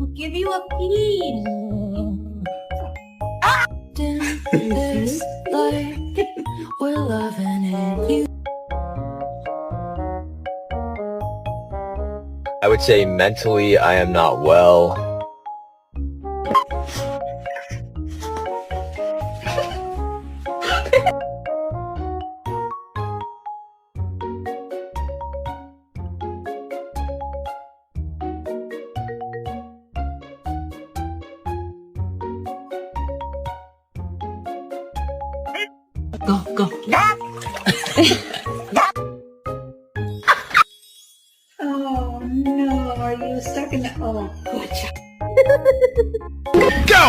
give you a piece. This life, we're loving it. I would say mentally I am not well. Go, go. Oh no, are you stuck in the? Oh, good job. Go!